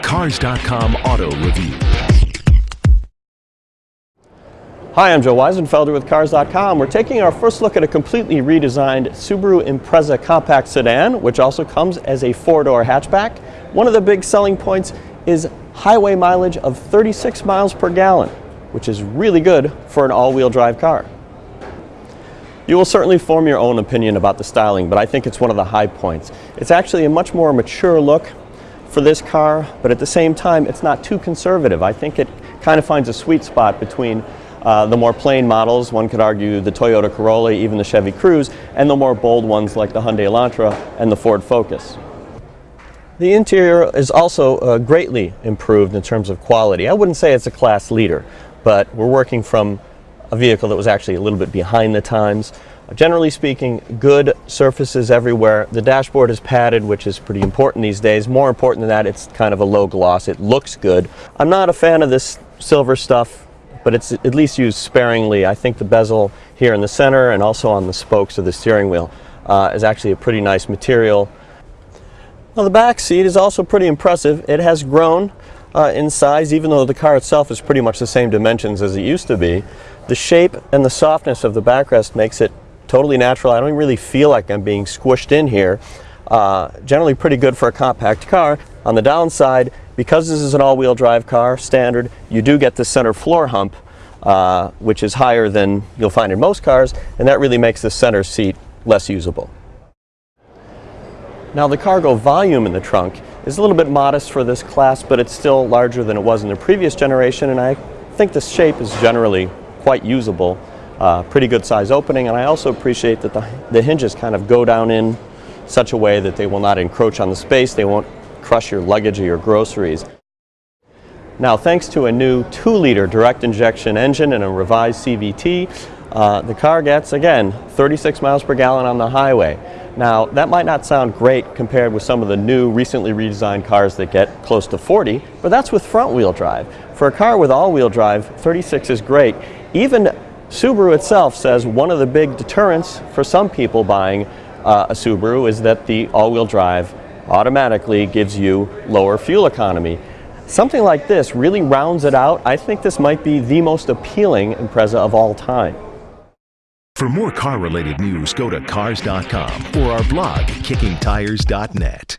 Cars.com Auto Review. Hi, I'm Joe Wiesenfelder with Cars.com. We're taking our first look at a completely redesigned Subaru Impreza compact sedan, which also comes as a four-door hatchback. One of the big selling points is highway mileage of 36 miles per gallon, which is really good for an all-wheel drive car. You will certainly form your own opinion about the styling, but I think it's one of the high points. It's actually a much more mature look for this car, but at the same time, it's not too conservative. I think it kind of finds a sweet spot between the more plain models, one could argue the Toyota Corolla, even the Chevy Cruze, and the more bold ones like the Hyundai Elantra and the Ford Focus. The interior is also greatly improved in terms of quality. I wouldn't say it's a class leader, but we're working from a vehicle that was actually a little bit behind the times. Generally speaking, good surfaces everywhere. The dashboard is padded, which is pretty important these days. More important than that, it's kind of a low gloss. It looks good. I'm not a fan of this silver stuff, but it's at least used sparingly. I think the bezel here in the center and also on the spokes of the steering wheel is actually a pretty nice material. Now, the back seat is also pretty impressive. It has grown in size, even though the car itself is pretty much the same dimensions as it used to be. The shape and the softness of the backrest makes it totally natural. I don't really feel like I'm being squished in here. Generally pretty good for a compact car. On the downside, because this is an all-wheel drive car, standard, you do get the center floor hump, which is higher than you'll find in most cars, and that really makes the center seat less usable. Now, the cargo volume in the trunk is a little bit modest for this class, but it's still larger than it was in the previous generation, and I think the shape is generally quite usable. Pretty good size opening, and I also appreciate that the hinges kind of go down in such a way that they will not encroach on the space. They won't crush your luggage or your groceries. Now, thanks to a new 2-liter direct injection engine and a revised CVT, the car gets, again, 36 miles per gallon on the highway. Now, that might not sound great compared with some of the new, recently redesigned cars that get close to 40, but that's with front-wheel drive. For a car with all-wheel drive, 36 is great. Even Subaru itself says one of the big deterrents for some people buying a Subaru is that the all-wheel drive automatically gives you lower fuel economy. Something like this really rounds it out. I think this might be the most appealing Impreza of all time. For more car-related news, go to Cars.com or our blog, KickingTires.net.